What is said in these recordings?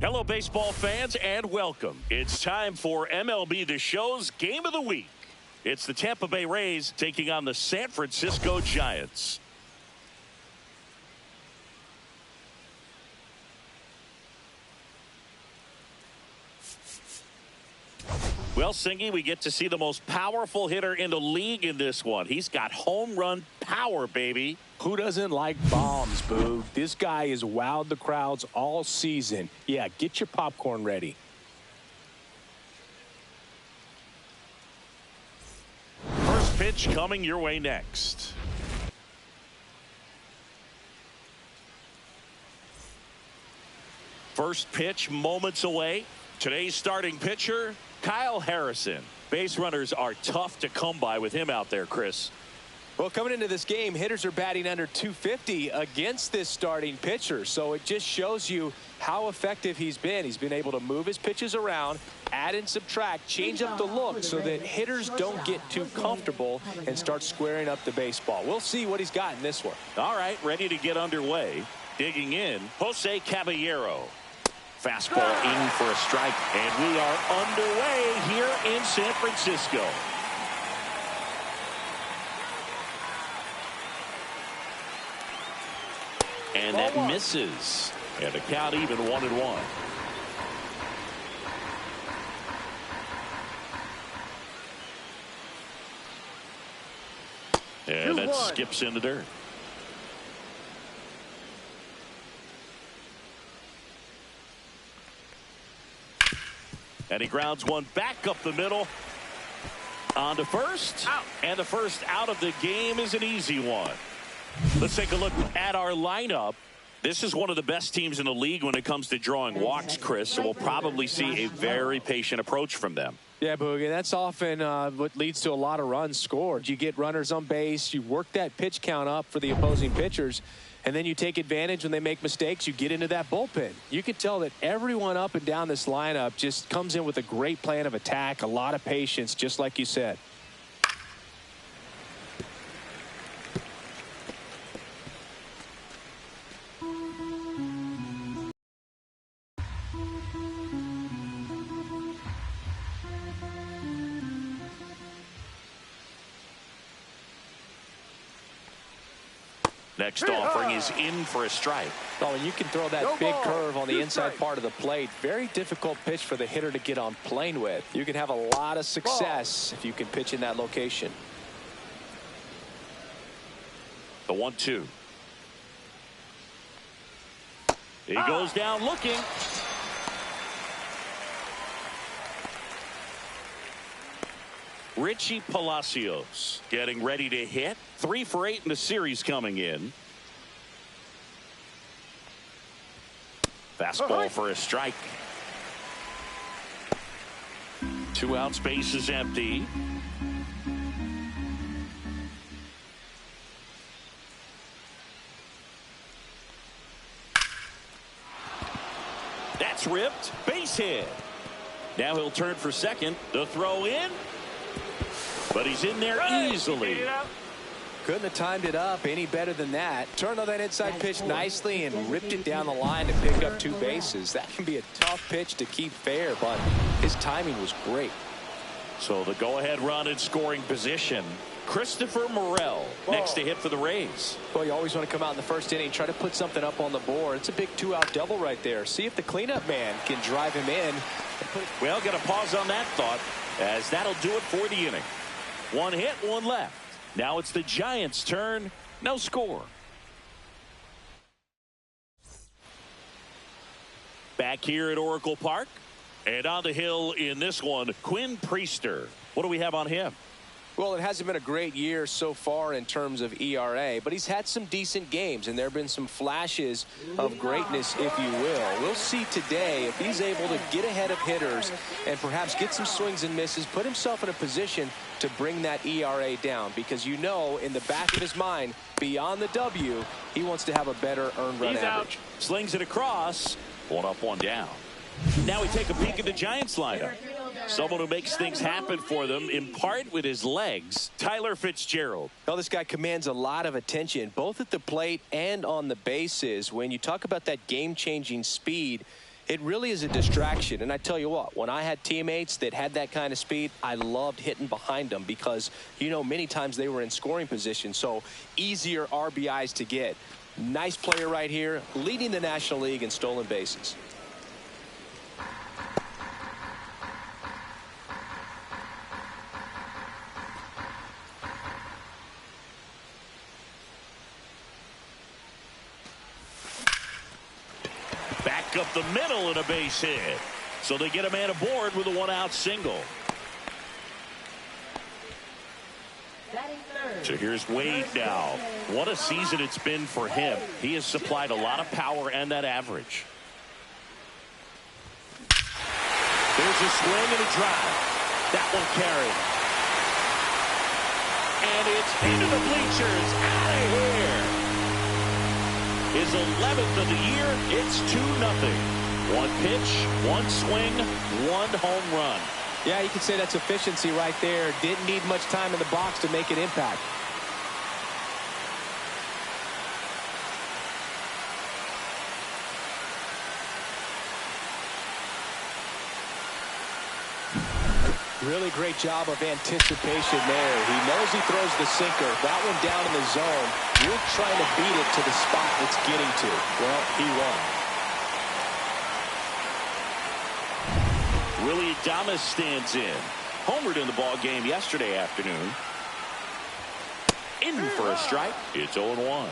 Hello, baseball fans, and welcome. It's time for MLB The Show's Game of the Week. It's the Tampa Bay Rays taking on the San Francisco Giants. Well, Singy, we get to see the most powerful hitter in the league in this one. He's got home run power, baby. Who doesn't like bombs, Boo? This guy has wowed the crowds all season. Yeah, get your popcorn ready. First pitch coming your way next. First pitch moments away. Today's starting pitcher, Kyle Harrison. Base runners are tough to come by with him out there, Chris. Well, coming into this game, hitters are batting under 250 against this starting pitcher. So it just shows you how effective he's been. He's been able to move his pitches around, add and subtract, change up the look so that hitters don't get too comfortable and start squaring up the baseball. We'll see what he's got in this one. All right, ready to get underway. Digging in, Jose Caballero. Fastball in for a strike, and we are underway here in San Francisco. And that misses. And the count even 1-1. And that skips in the dirt. And he grounds one back up the middle. On to first. Out. And the first out of the game is an easy one. Let's take a look at our lineup. This is one of the best teams in the league when it comes to drawing walks, Chris, so we'll probably see a very patient approach from them. Yeah, Boogie, that's often what leads to a lot of runs scored. You get runners on base, you work that pitch count up for the opposing pitchers, and then you take advantage when they make mistakes. You get into that bullpen. You can tell that everyone up and down this lineup just comes in with a great plan of attack, a lot of patience, just like you said. Next offering is in for a strike. Oh, and you can throw that big curve on the inside part of the plate. Very difficult pitch for the hitter to get on plane with. You can have a lot of success if you can pitch in that location. The 1-2. He goes down looking. Richie Palacios getting ready to hit. 3 for 8 in the series coming in. Fastball for a strike. 2 outs, base is empty. That's ripped. Base hit. Now he'll turn for second. The throw in. But he's in there easily. Couldn't have timed it up any better than that. Turned on that inside pitch nicely and ripped it down the line to pick up 2 bases. That can be a tough pitch to keep fair, but his timing was great. So the go-ahead run in scoring position. Christopher Morel next to hit for the Rays. Well, you always want to come out in the first inning, try to put something up on the board. It's a big 2-out double right there. See if the cleanup man can drive him in. Well, got to pause on that thought, as that'll do it for the inning. 1 hit, 1 left. Now it's the Giants' turn. No score. Back here at Oracle Park. And on the hill in this one, Quinn Priester. What do we have on him? Well, it hasn't been a great year so far in terms of ERA, but he's had some decent games, and there have been some flashes of greatness, if you will. We'll see today if he's able to get ahead of hitters and perhaps get some swings and misses, put himself in a position to bring that ERA down, because you know in the back of his mind, beyond the W, he wants to have a better earned run average. Slings it across. 1 up, 1 down. Now we take a peek at the Giants lineup. Someone who makes things happen for them, in part with his legs, Tyler Fitzgerald. Well, this guy commands a lot of attention, both at the plate and on the bases. When you talk about that game-changing speed, it really is a distraction. And I tell you what, when I had teammates that had that kind of speed, I loved hitting behind them because, you know, many times they were in scoring position, so easier RBIs to get. Nice player right here, leading the National League in stolen bases. Back up the middle and a base hit. So they get a man aboard with a 1-out single. So here's Wade now. What a season it's been for him. He has supplied a lot of power and that average. There's a swing and a drive. That one carried. And it's into the bleachers. Out of here. His 11th of the year. It's 2-0. 1 pitch, 1 swing, 1 home run. Yeah, you could say that's efficiency right there. Didn't need much time in the box to make an impact. Really great job of anticipation there. He knows he throws the sinker. That one down in the zone. You're trying to beat it to the spot it's getting to. Well, he won. Willie Adames stands in. Homered in the ball game yesterday afternoon. In for a strike. It's 0-1.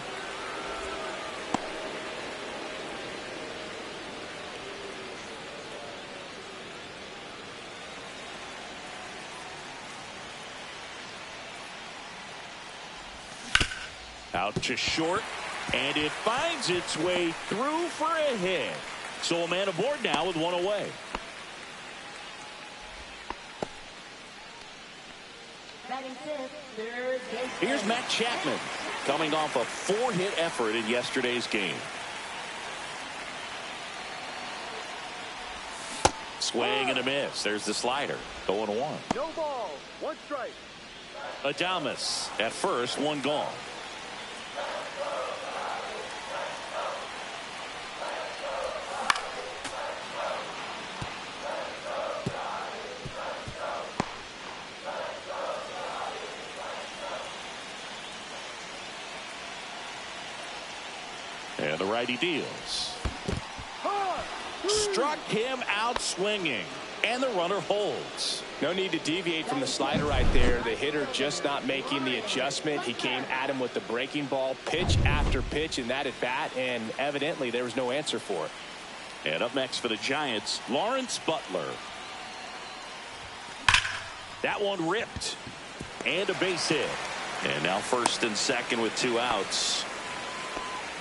Out to short, and it finds its way through for a hit. So a man aboard now with 1 away. Here's Matt Chapman, coming off a 4-hit effort in yesterday's game. Swing and a miss. There's the slider. 0-1. No ball. 1 strike. Adames at first, 1 gone. And the righty deals. Struck him out swinging. And the runner holds. No need to deviate from the slider right there. The hitter just not making the adjustment. He came at him with the breaking ball, pitch after pitch in that at bat, and evidently there was no answer for it. And up next for the Giants, Lawrence Butler. That one ripped. And a base hit. And now first and second with 2 outs.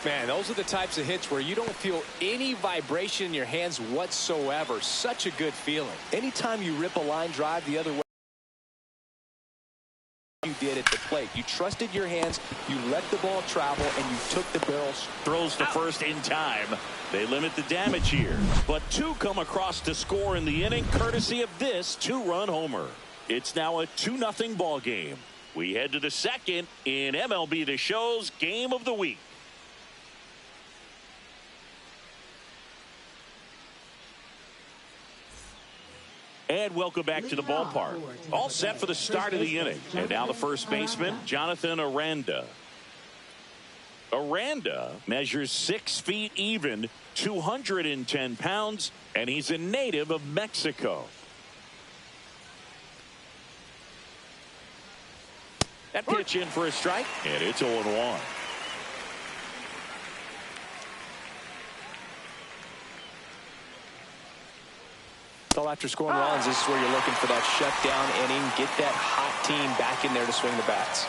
Man, those are the types of hits where you don't feel any vibration in your hands whatsoever. Such a good feeling. Anytime you rip a line drive the other way you did at the plate, you trusted your hands, you let the ball travel, and you took the barrels. Throws to first in time. They limit the damage here. But 2 come across to score in the inning, courtesy of this 2-run homer. It's now a 2-0 ball game. We head to the second in MLB The Show's Game of the Week. And welcome back to the ballpark. All set for the start of the inning. And now the first baseman, Jonathan Aranda. Aranda measures 6 feet even, 210 pounds, and he's a native of Mexico. That pitch in for a strike, and it's 0-1. So after scoring runs, this is where you're looking for that shutdown inning. Get that hot team back in there to swing the bats.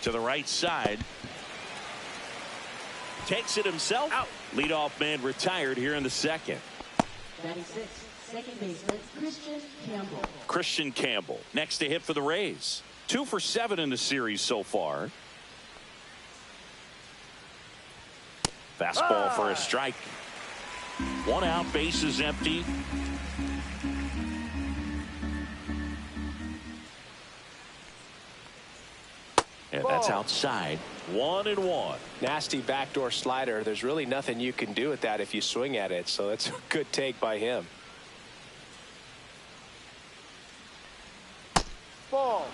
To the right side. Takes it himself. Out. Leadoff man retired here in the second. 96, second baseman, Christian Campbell. Christian Campbell next to hit for the Rays. 2 for 7 in the series so far. Fastball for a strike. 1 out, bases empty. And that's outside. 1-1. Nasty backdoor slider. There's really nothing you can do with that if you swing at it. So that's a good take by him. Ball.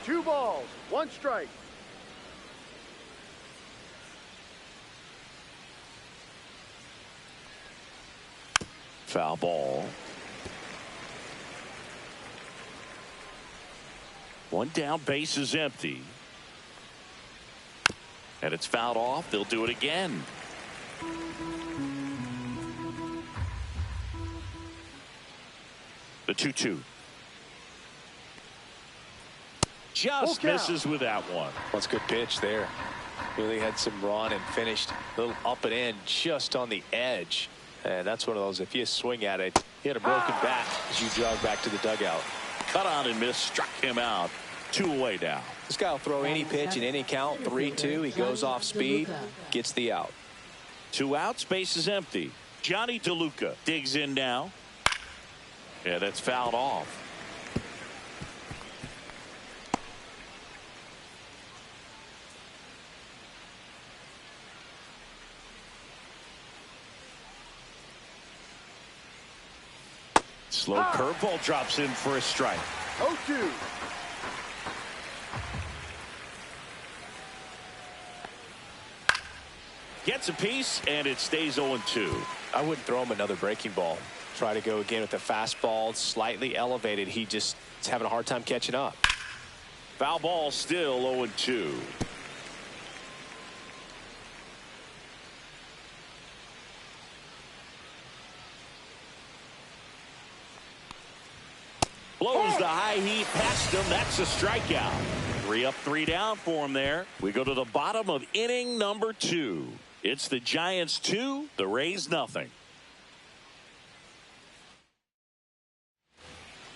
2 balls, 1 strike. Foul ball. 1 down, base is empty. And it's fouled off. They'll do it again. The 2-2. Just misses with that one. That's a good pitch there. Really had some run and finished a little up and in just on the edge. And that's one of those, if you swing at it, you had a broken bat as you jog back to the dugout. Cut on and miss, struck him out. 2 away now. This guy will throw any pitch in any count. 3-2. He goes off speed, gets the out. 2 outs, base is empty. Johnny DeLuca digs in now. Yeah, that's fouled off. Slow curveball drops in for a strike. 0-2. Gets a piece, and it stays 0-2. I wouldn't throw him another breaking ball. Try to go again with the fastball, slightly elevated. He just is having a hard time catching up. Foul ball, still 0-2. Blows the high heat past him. That's a strikeout. 3 up, 3 down for him there. We go to the bottom of inning number 2. It's the Giants 2, the Rays nothing.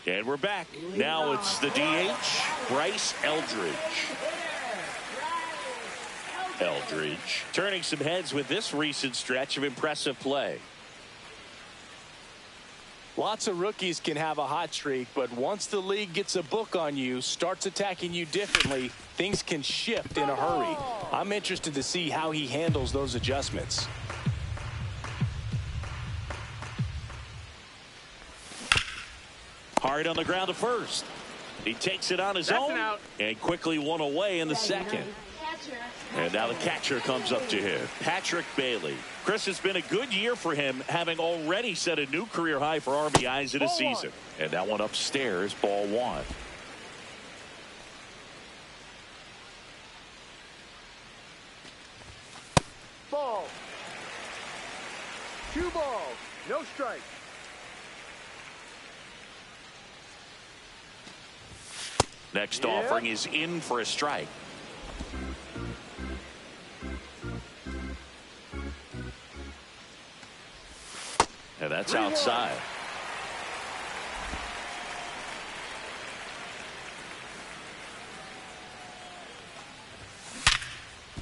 And we're back. Now it's the DH, Bryce Eldridge. Eldridge turning some heads with this recent stretch of impressive play. Lots of rookies can have a hot streak, but once the league gets a book on you, starts attacking you differently, things can shift in a hurry. I'm interested to see how he handles those adjustments. Hard on the ground to first. He takes it on his own and quickly 1 away in the second. And now the catcher comes up to him, Patrick Bailey. Chris, it's been a good year for him, having already set a new career high for RBIs in a season. And that one upstairs, ball 1. Ball. 2 balls, no strike. Next offering is in for a strike. And that's outside.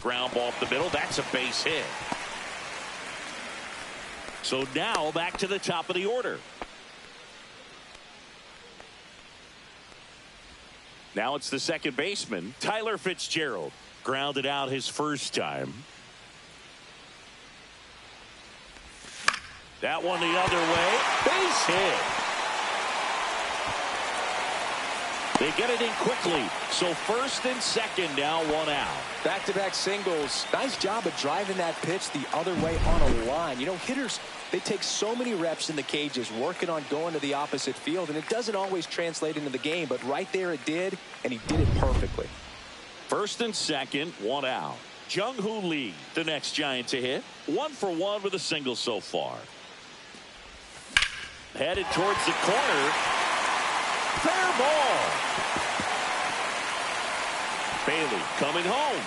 Ground ball up the middle. That's a base hit. So now back to the top of the order. Now it's the second baseman, Tyler Fitzgerald. Grounded out his first time. That one the other way. Base hit. They get it in quickly. So first and second, now one out. Back-to-back singles. Nice job of driving that pitch the other way on a line. You know, hitters, they take so many reps in the cages working on going to the opposite field, and it doesn't always translate into the game, but right there it did, and he did it perfectly. First and second, one out. Jung-Hoo Lee, the next Giant to hit. 1 for 1 with a single so far. Headed towards the corner. Fair ball. Bailey coming home.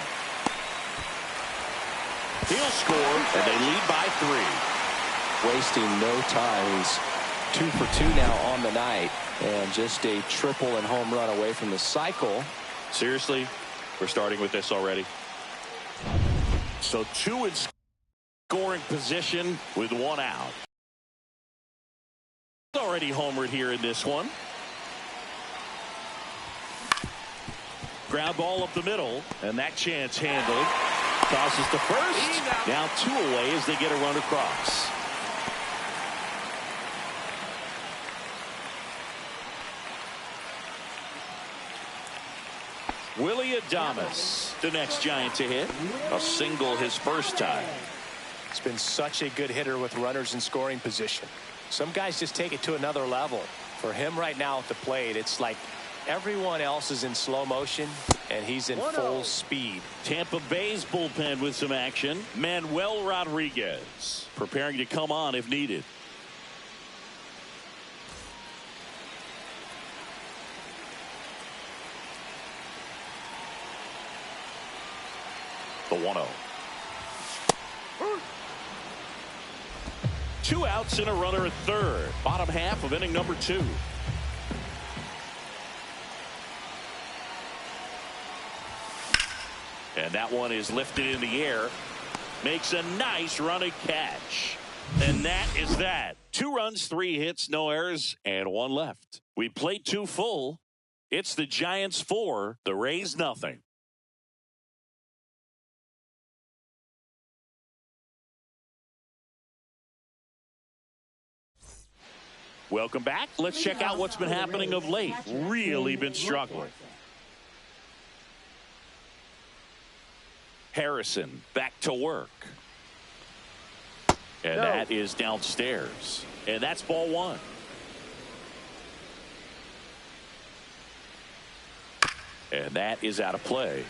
He'll score, and they lead by 3. Wasting no time. He's 2 for 2 now on the night, and just a triple and home run away from the cycle. Seriously, we're starting with this already. So 2 in scoring position with 1 out. Already homered here in this one. Ground ball up the middle, and that chance handled. Tosses to first. Now 2 away as they get a run across. Willie Adames, the next Giant to hit. A single his first time. It's been such a good hitter with runners in scoring position. Some guys just take it to another level. For him right now at the plate, it's like everyone else is in slow motion, and he's in full speed. Tampa Bay's bullpen with some action. Manuel Rodriguez preparing to come on if needed. The 1-0. 2 outs and a runner at third. Bottom half of inning number 2. And that one is lifted in the air. Makes a nice running catch. And that is that. 2 runs, 3 hits, no errors, and 1 left. We played 2 full. It's the Giants 4, the Rays nothing. Welcome back. Let's check out what's been happening of late. Really been struggling. Harrison back to work. And that is downstairs. And that's ball 1. And that is out of play.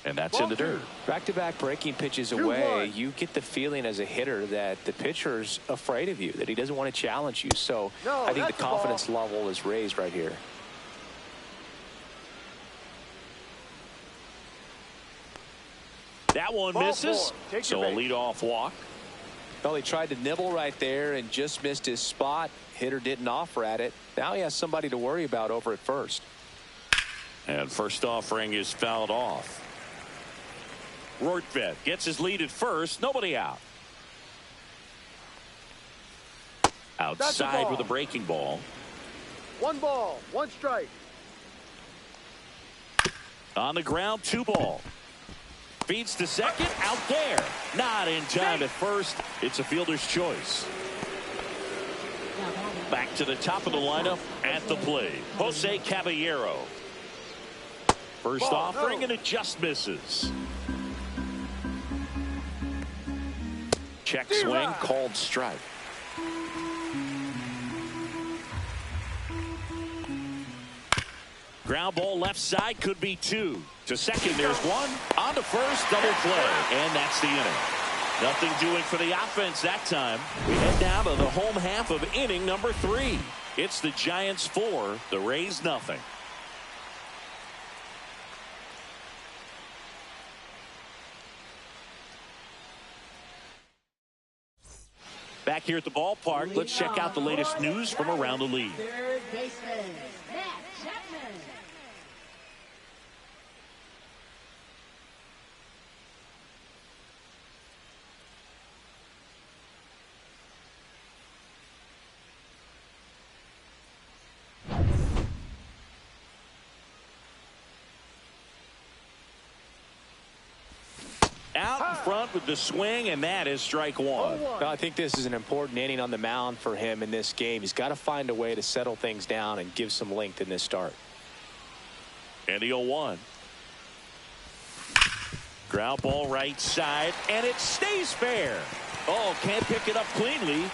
And that's in the dirt. Back-to-back breaking pitches away. You get the feeling as a hitter that the pitcher's afraid of you, that he doesn't want to challenge you. So I think the confidence level is raised right here. That one misses. So a leadoff walk. Well, he tried to nibble right there and just missed his spot. Hitter didn't offer at it. Now he has somebody to worry about over at first. And first offering is fouled off. Rortvedt gets his lead at first. Nobody out. Outside with a breaking ball. 1 ball, 1 strike. On the ground, 2 ball. Feeds to second, out there. Not in time at first. It's a fielder's choice. Back to the top of the lineup at the plate. Jose Caballero. First offering, and it just misses. Check swing, called strike. Ground ball left side, could be 2. To second, there's 1. On to first, double play. And that's the inning. Nothing doing for the offense that time. We head down to the home half of inning number 3. It's the Giants 4, the Rays nothing. Back here at the ballpark, let's check out the latest news from around the league. Third baseman, Matt Chapman. Out in front with the swing, and that is strike one. Well, I think this is an important inning on the mound for him in this game. He's got to find a way to settle things down and give some length in this start. And the 0-1. Ground ball right side, and it stays fair. Oh, can't pick it up cleanly.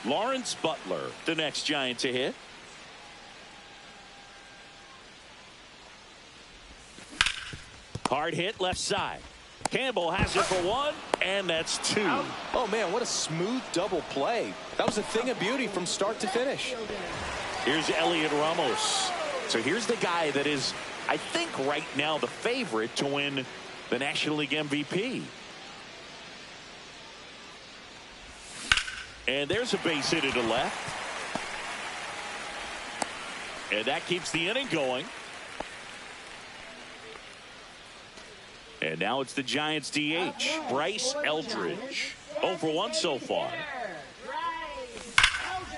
Lawrence Butler, the next Giant to hit. Hard hit left side. Campbell has it for one, and that's two. Oh, man, what a smooth double play. That was a thing of beauty from start to finish. Here's Elliot Ramos. So here's the guy that is, I think, right now the favorite to win the National League MVP. And there's a base hit to left. And that keeps the inning going. And now it's the Giants DH, Bryce Eldridge. 0 for 1 so far.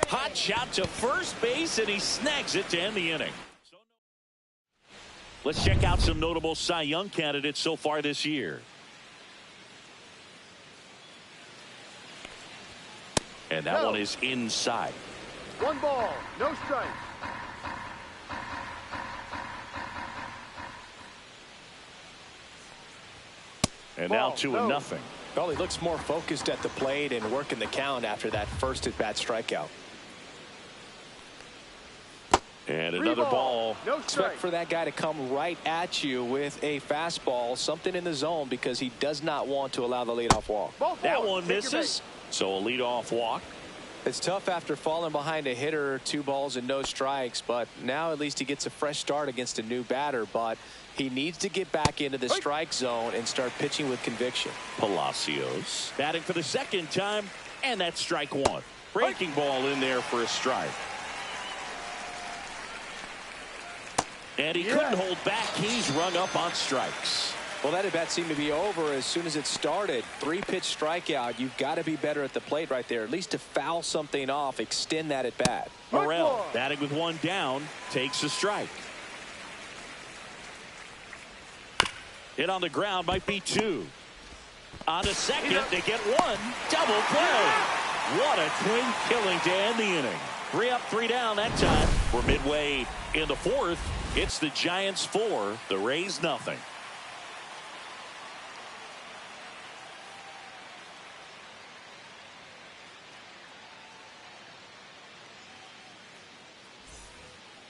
Hot shot to first base, and he snags it to end the inning. Let's check out some notable Cy Young candidates so far this year. And that one is inside. 1 ball, no strike. And now 2-0. Well, he looks more focused at the plate and working the count after that first at-bat strikeout. And another ball. No Expect strike. for that guy to come right at you with a fastball, something in the zone, because he does not want to allow the leadoff walk. That one misses. So a leadoff walk. It's tough after falling behind a hitter, 2 balls and no strikes, but now at least he gets a fresh start against a new batter. But he needs to get back into the strike zone and start pitching with conviction. Palacios batting for the second time, and that's strike one. Breaking ball in there for a strike. And he couldn't hold back. He's rung up on strikes. Well, that at-bat seemed to be over as soon as it started. 3-pitch strikeout. You've got to be better at the plate right there, at least to foul something off, extend that at-bat. Morel batting with 1 down, takes a strike. Hit on the ground, might be 2. On to second, they get 1. Double play. What a clean killing to end the inning. 3 up, 3 down that time. We're midway in the 4th. It's the Giants 4, the Rays nothing.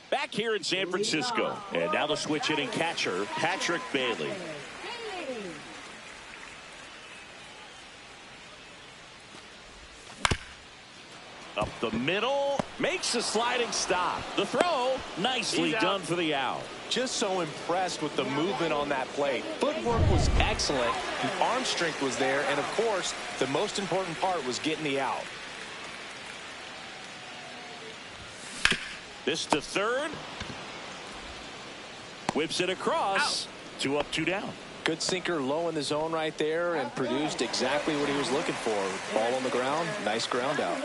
Back here in San Francisco, and now the switch hitting catcher, Patrick Bailey. Up the middle, makes a sliding stop. The throw, nicely done for the out. Just so impressed with the movement on that plate. Footwork was excellent. The arm strength was there. And, of course, the most important part was getting the out. This to third. Whips it across. 2 up, 2 down. Good sinker low in the zone right there and produced exactly what he was looking for. Ball on the ground. Nice ground out.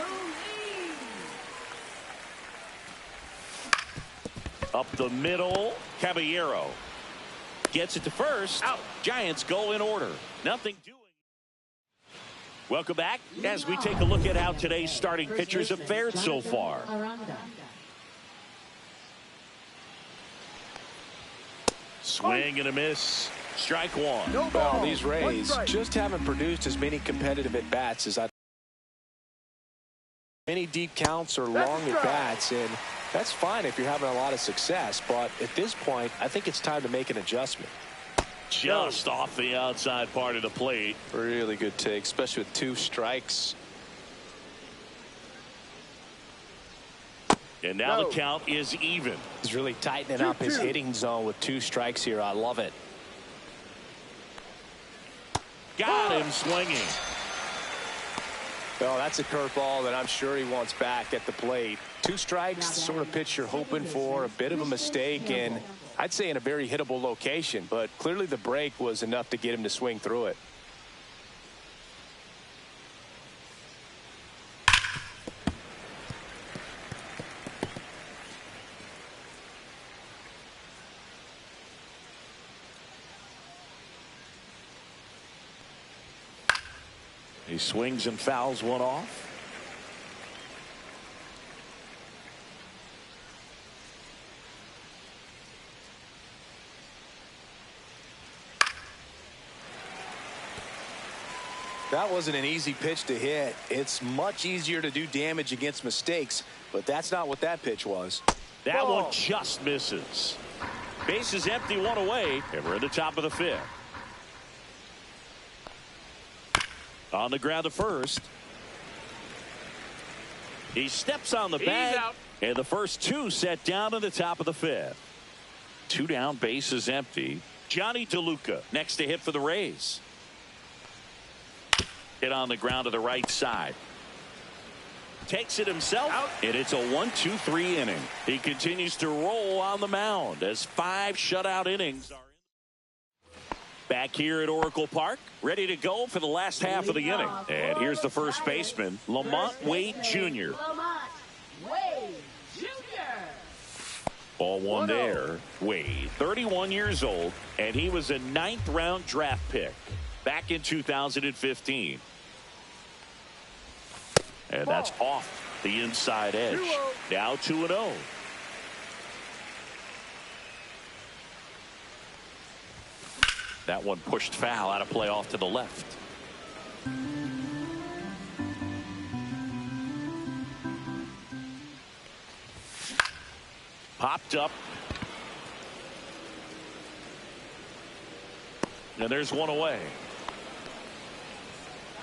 Up the middle, Caballero gets it to first. Out. Giants go in order. Nothing doing. Welcome back as we take a look at how today's starting pitchers have fared so far. Swing and a miss. Strike one. Well, these Rays just haven't produced as many competitive at-bats as many deep counts or long at-bats, and that's fine if you're having a lot of success, but at this point I think it's time to make an adjustment. Just off the outside part of the plate. Really good take, especially with 2 strikes. And now the count is even. He's really tightening up his hitting zone with 2 strikes here. I love it. Got him swinging. Well, that's a curveball that I'm sure he wants back at the plate. 2 strikes, the sort of pitch you're hoping for, a bit of a mistake, and I'd say in a very hittable location, but clearly the break was enough to get him to swing through it. He swings and fouls one off. That wasn't an easy pitch to hit. It's much easier to do damage against mistakes, but that's not what that pitch was. That one just misses. Base is empty, 1 away, and we're in the top of the 5th. On the ground to first. He steps on the bag, and the first 2 set down in the top of the 5th. 2 down, base is empty. Johnny DeLuca next to hit for the Rays. Hit on the ground to the right side. Takes it himself, and it's a 1-2-3 inning. He continues to roll on the mound as 5 shutout innings are back here at Oracle Park, ready to go for the last half of the inning. And here's the first baseman, Lamont Wade Jr. Ball 1 there. Wade, 31 years old, and he was a 9th round draft pick back in 2015. And that's off the inside edge. Now 2-0. That one pushed foul out of play off to the left. Popped up. And there's 1 away.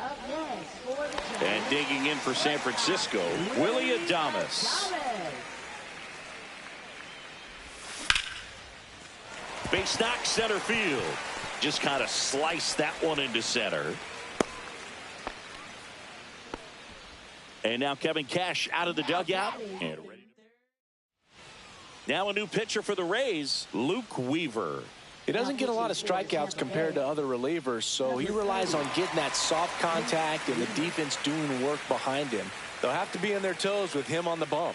Up next for the Giants. And digging in for San Francisco, Willie Adames. Base knock, center field. Just kind of sliced that one into center. And now Kevin Cash out of the dugout. And ready. Now a new pitcher for the Rays, Luke Weaver. He doesn't get a lot of strikeouts compared to other relievers, so he relies on getting that soft contact and the defense doing work behind him. They'll have to be on their toes with him on the bump.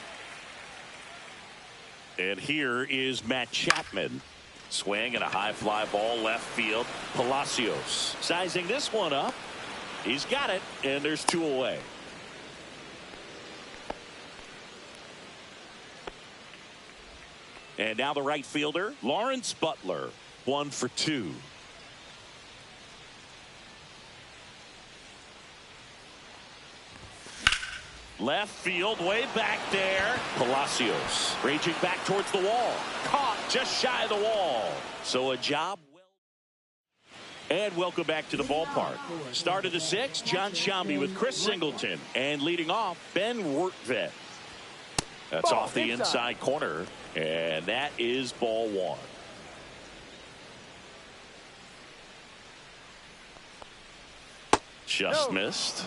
And here is Matt Chapman. Swing and a high fly ball left field. Palacios sizing this one up. He's got it, and there's 2 away. And now the right fielder, Lawrence Butler, 1 for 2. Left field, way back there. Palacios raging back towards the wall. Caught just shy of the wall. So a job well. And welcome back to the ballpark. Start of the 6th, John Shambi with Chris Singleton. And leading off, Ben Wertvet. That's off the inside corner. And that is ball 1. Just missed.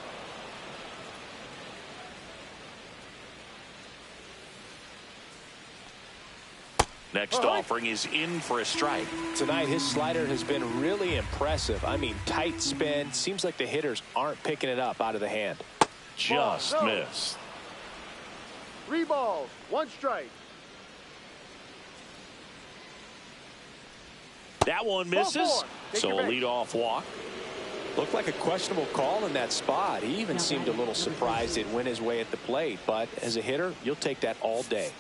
Next offering is in for a strike. Tonight, his slider has been really impressive. I mean, tight spin. Seems like the hitters aren't picking it up out of the hand. Just missed. 3 balls, 1 strike. That one misses. So a leadoff walk. Looked like a questionable call in that spot. He even seemed a little surprised it went his way at the plate. But as a hitter, you'll take that all day.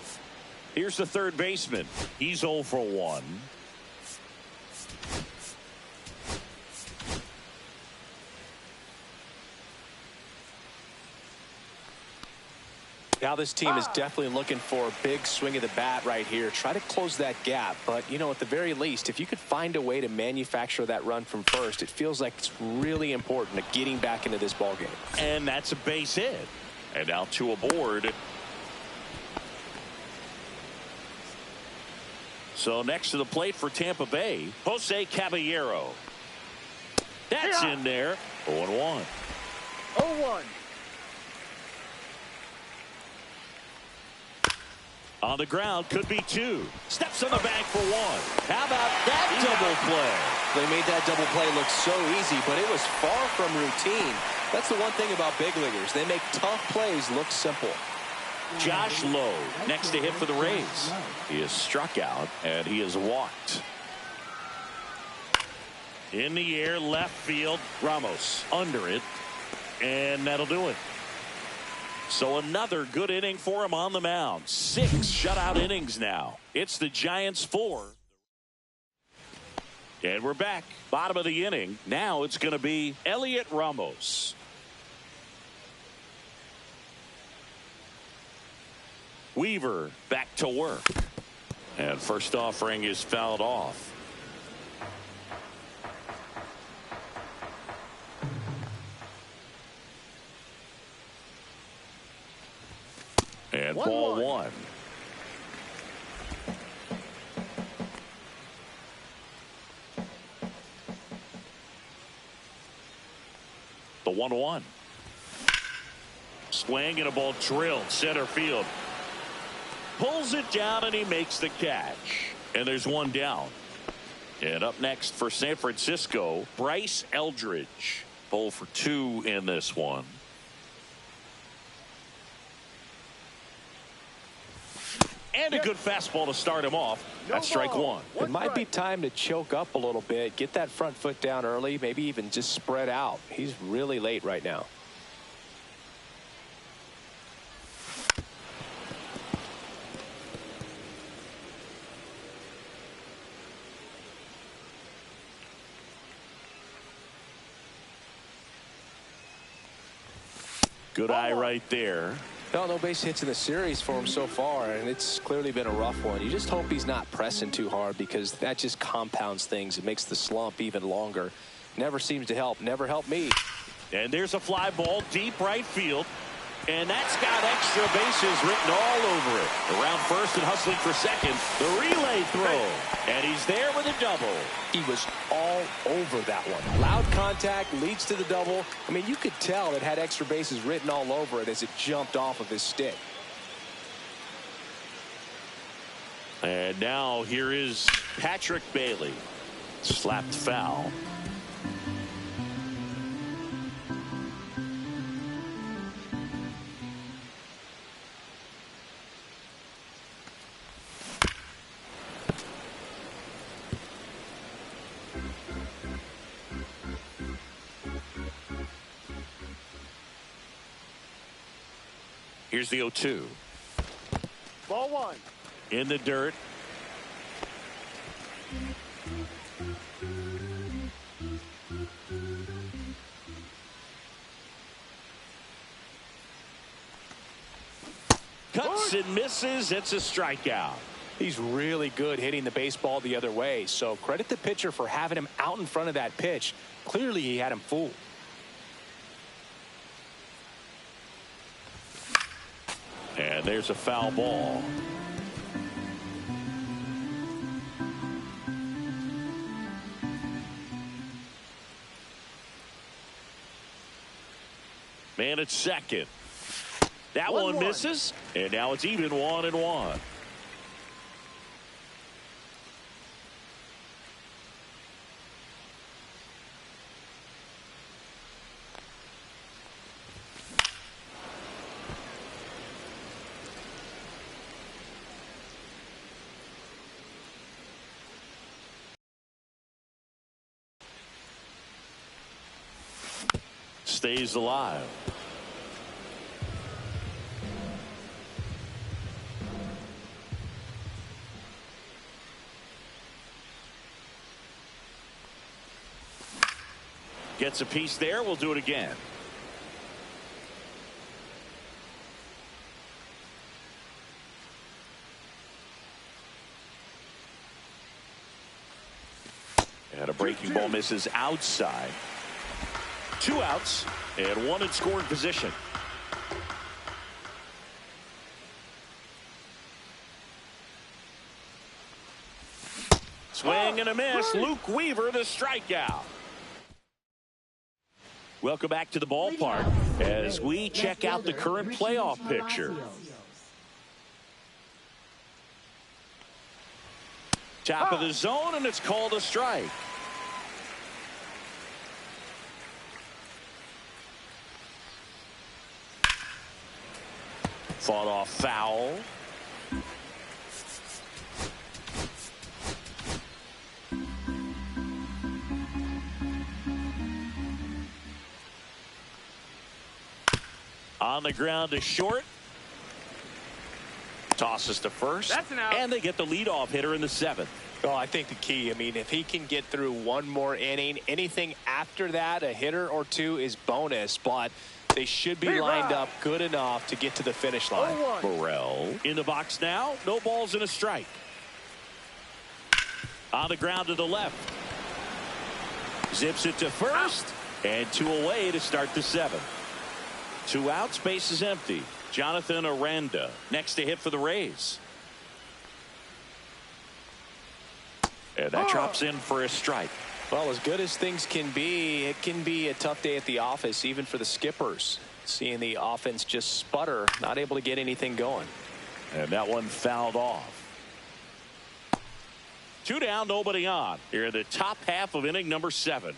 Here's the third baseman. He's 0 for 1. Now this team is definitely looking for a big swing of the bat right here. Try to close that gap. But, you know, at the very least, if you could find a way to manufacture that run from first, it feels like it's really important to getting back into this ballgame. And that's a base hit. And now 2 aboard. So next to the plate for Tampa Bay, Jose Caballero. That's in there. 0-1. 0-1. On the ground, could be 2. Steps on the bank for 1. How about that double play? They made that double play look so easy, but it was far from routine. That's the one thing about big leaguers. They make tough plays look simple. Josh Lowe next to hit for the Rays. He is struck out, and he is walked. In the air, left field. Ramos under it, and that'll do it. So another good inning for him on the mound. 6 shutout innings now. It's the Giants 4. And we're back. Bottom of the inning. Now it's going to be Elliot Ramos. Weaver back to work. And first offering is fouled off. And ball 1. The 1-1. Swing and a ball drilled center field. Pulls it down and he makes the catch. And there's one down. And up next for San Francisco, Bryce Eldridge. 0 for 2 in this one. And a good fastball to start him off. That's strike 1. It might be time to choke up a little bit, get that front foot down early, maybe even just spread out. He's really late right now. Good eye right there. No base hits in the series for him so far, and it's clearly been a rough one. You just hope he's not pressing too hard, because that just compounds things. It makes the slump even longer. Never seems to help. Never helped me. And there's a fly ball deep right field. And that's got extra bases written all over it. Around first and hustling for second. The relay throw. And he's there with a double. He was all over that one. Loud contact leads to the double. I mean, you could tell it had extra bases written all over it as it jumped off of his stick. And now here is Patrick Bailey. Slapped foul. Here's the 0-2. Ball 1. In the dirt. Cuts and misses. It's a strikeout. He's really good hitting the baseball the other way. So credit the pitcher for having him out in front of that pitch. Clearly he had him fooled. And there's a foul ball. Man at second. That one misses. And now it's even 1-1. Stays alive. Gets a piece there. We'll do it again. And a breaking ball misses outside. 2 outs and 1 in scoring position. Swing and a miss. Luke Weaver, the strikeout. Welcome back to the ballpark as we check out the current playoff picture. Top of the zone, and it's called a strike. Fought off foul. On the ground to short. Tosses to first. That's an out. And they get the leadoff hitter in the 7th. Oh, I think the key, I mean, if he can get through one more inning, anything after that, a hitter or two is bonus, but they should be lined up good enough to get to the finish line. Burrell in the box now. No balls and a strike. On the ground to the left. Zips it to first. And 2 away to start the 7th. 2 outs, base is empty. Jonathan Aranda next to hit for the Rays. And that drops in for a strike. Well, as good as things can be, it can be a tough day at the office, even for the skippers. Seeing the offense just sputter, not able to get anything going. And that one fouled off. 2 down, nobody on. Here in the top half of inning number 7.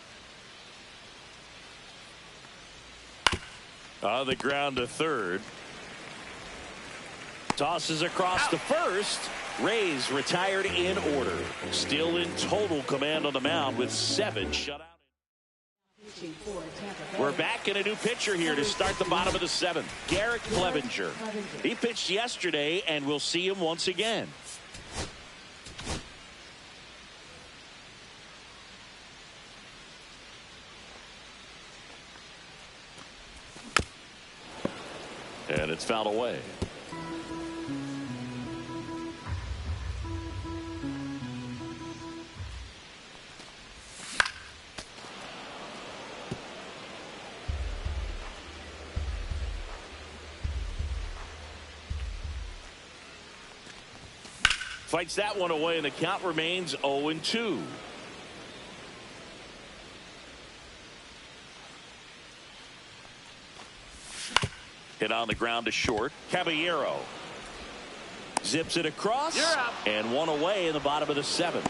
On the ground to third. Tosses across to first. Rays retired in order. Still in total command on the mound with 7 shutout. We're back in a new pitcher here to start the bottom of the 7th. Garrett Clevenger. He pitched yesterday, and we'll see him once again. And it's fouled away. Fights that one away, and the count remains 0-2. Hit on the ground to short. Caballero zips it across. And 1 away in the bottom of the 7th.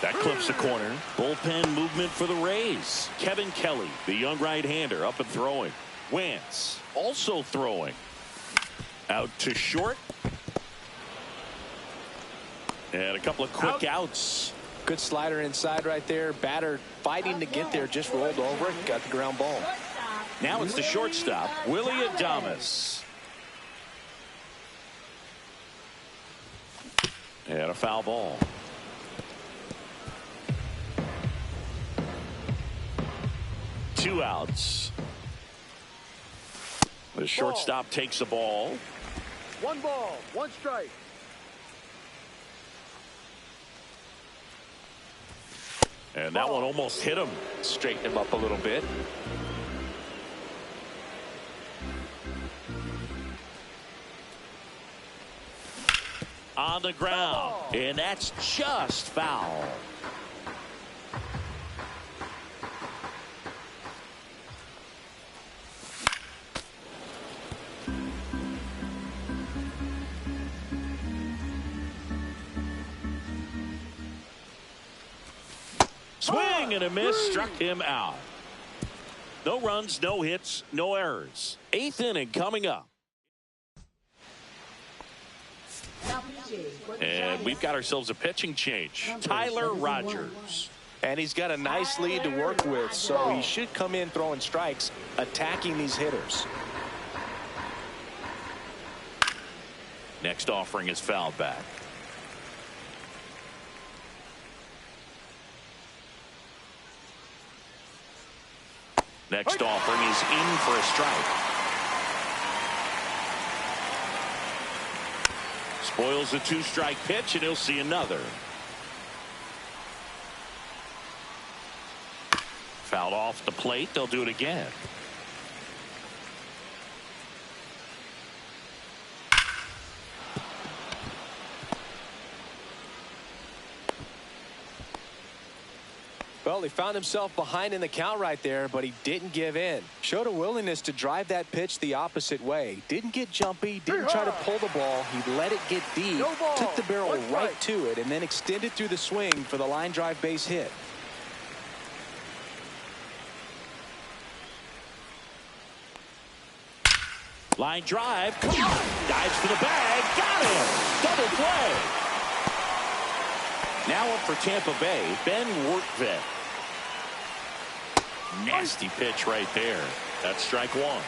That clips the corner. Bullpen movement for the Rays. Kevin Kelly, the young right-hander, up and throwing. Wentz also throwing. Out to short. And a couple of quick outs. Good slider inside right there. Batter fighting to get there, just rolled over it, got the ground ball. Now it's the shortstop, Willie Adames. And a foul ball. Two outs. The shortstop takes the ball. 1 ball, 1 strike. And that one almost hit him. Straighten him up a little bit. On the ground. And that's just foul. Swing and a miss, struck him out. No runs, no hits, no errors. 8th inning coming up. And we've got ourselves a pitching change. Tyler Rogers. And he's got a nice lead to work with, so he should come in throwing strikes, attacking these hitters. Next offering is fouled back. Next offering is in for a strike. Boyle's a two-strike pitch, and he'll see another. Fouled off the plate. They'll do it again. Well, he found himself behind in the count right there, but he didn't give in. Showed a willingness to drive that pitch the opposite way. Didn't get jumpy, didn't try to pull the ball. He let it get deep, No ball. took the barrel One right strike. to it, and then extended through the swing for the line drive base hit. Line drive. Come on. Dives for the bag. Got him. Double play. Now up for Tampa Bay, Ben Workvet. Nasty pitch right there. That's strike one.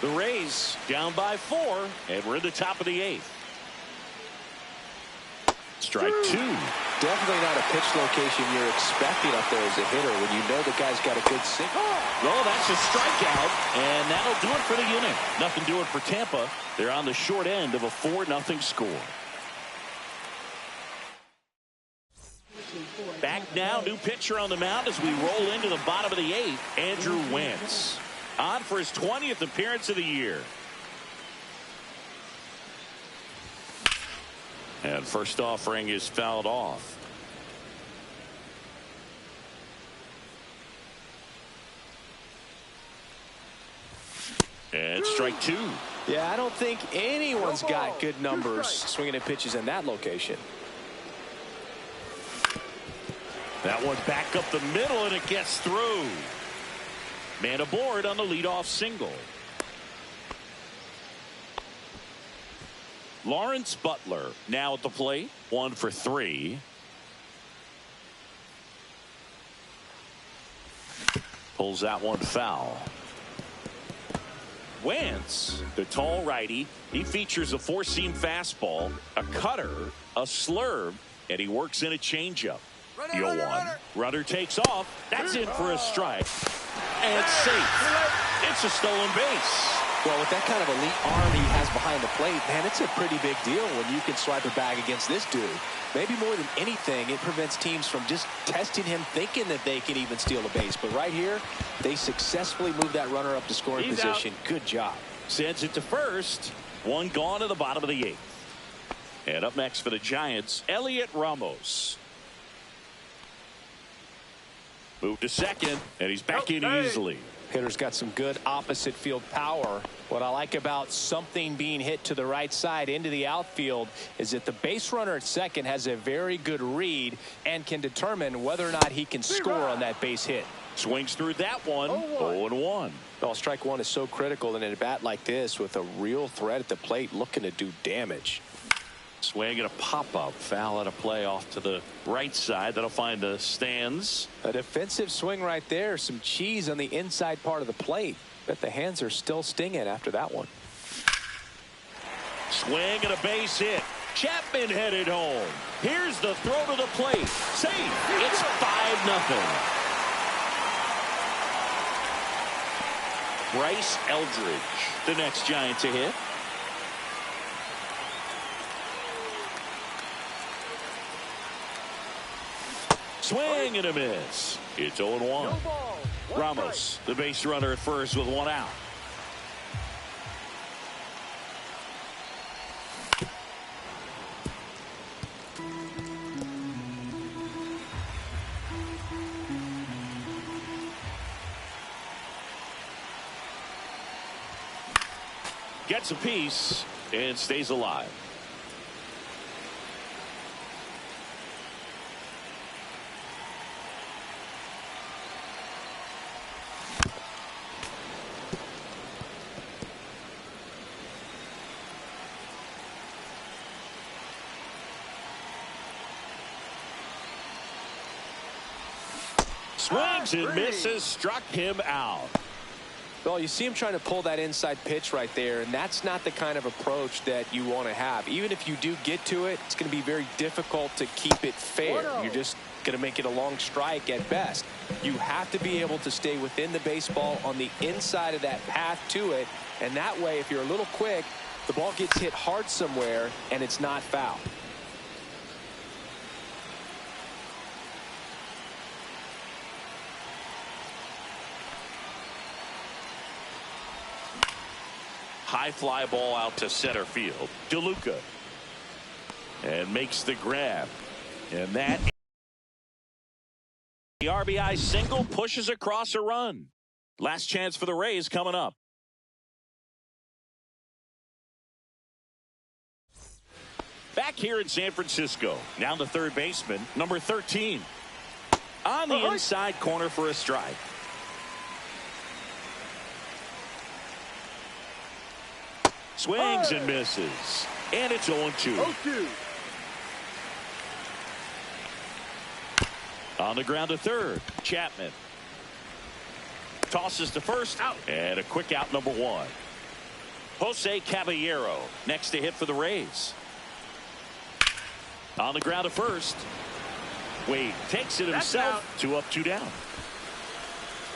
The Rays down by 4, and we're in the top of the 8th. Strike 2. Definitely not a pitch location you're expecting up there as a hitter when you know the guy's got a good single. Well, that's a strikeout, and that'll do it for the inning. Nothing doing for Tampa. They're on the short end of a 4-0 score. Back now, new pitcher on the mound as we roll into the bottom of the 8th, Andrew Wentz. On for his 20th appearance of the year. And first offering is fouled off. And strike 2. Yeah, I don't think anyone's got good numbers swinging at pitches in that location. That one back up the middle, and it gets through. Man aboard on the leadoff single. Lawrence Butler now at the plate. 1 for 3. Pulls that one foul. Wentz, the tall righty, he features a 4-seam fastball, a cutter, a slurve, and he works in a changeup. 0-1. Runner takes off. That's in for a strike. And safe. It's a stolen base. Well, with that kind of elite arm he has behind the plate, man, it's a pretty big deal when you can swipe a bag against this dude. Maybe more than anything, it prevents teams from just testing him thinking that they can even steal a base. But right here, they successfully move that runner up to scoring position. Good job. Sends it to first. One gone to the bottom of the 8th. And up next for the Giants, Elliot Ramos. Moved to second, and he's back in easily. Hitter's got some good opposite field power. What I like about something being hit to the right side into the outfield is that the base runner at second has a very good read and can determine whether or not he can score on that base hit. Swings through that one. 0-1. Well, strike one is so critical in a bat like this with a real threat at the plate looking to do damage. Swing and a pop-up. Foul at a play off to the right side. That'll find the stands. A defensive swing right there. Some cheese on the inside part of the plate. Bet the hands are still stinging after that one. Swing and a base hit. Chapman headed home. Here's the throw to the plate. Safe. It's 5-0. Bryce Eldridge, the next Giant to hit. Swing and a miss. It's 0-1. Ramos, the base runner at first with 1 out. Gets a piece and stays alive. Swings and misses, struck him out. Well, you see him trying to pull that inside pitch right there, and that's not the kind of approach that you want to have. Even if you do get to it, it's going to be very difficult to keep it fair. You're just going to make it a long strike at best. You have to be able to stay within the baseball on the inside of that path to it, and that way, if you're a little quick, The ball gets hit hard somewhere, and it's not foul. High fly ball out to center field. DeLuca. And makes the grab. And that the RBI single pushes across a run. Last chance for the Rays coming up. Back here in San Francisco. Now the third baseman, number 13. On the inside corner for a strike. Swings and misses. And it's 0-2. 0-2. On the ground to third. Chapman. Tosses to first. Out. And a quick out, number 1. Jose Caballero next to hit for the Rays. On the ground to first. Wade takes it himself. 2 up, 2 down.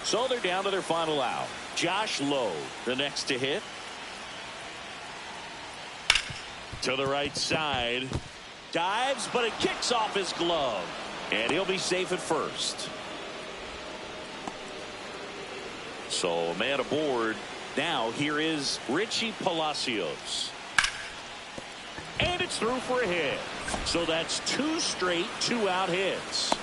So they're down to their final out. Josh Lowe the next to hit. To the right side. Dives, but it kicks off his glove. And he'll be safe at first. So a man aboard. Now here is Richie Palacios. And it's through for a hit. So that's 2 straight 2-out hits.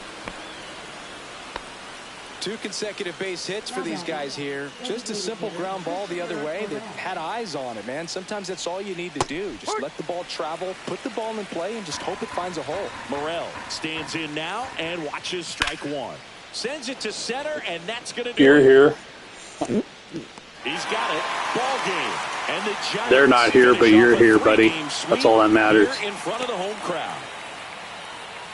2 consecutive base hits for these guys here. Just a simple ground ball the other way that had eyes on it, man. Sometimes that's all you need to do. Just let the ball travel, put the ball in play, and just hope it finds a hole. Morel stands in now and watches strike 1. Sends it to center, and that's going to do You're here. He's got it. Ball game. And the Giants They're not here, but you're here, buddy. That's all that matters. In front of the home crowd.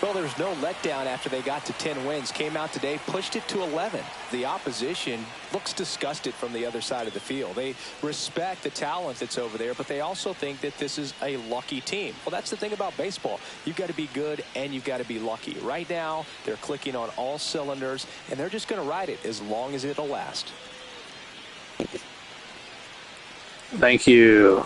Well, there's no letdown after they got to 10 wins. Came out today, pushed it to 11. The opposition looks disgusted from the other side of the field. They respect the talent that's over there, but they also think that this is a lucky team. Well, that's the thing about baseball. You've got to be good and you've got to be lucky. Right now, they're clicking on all cylinders, and they're just going to ride it as long as it'll last. Thank you.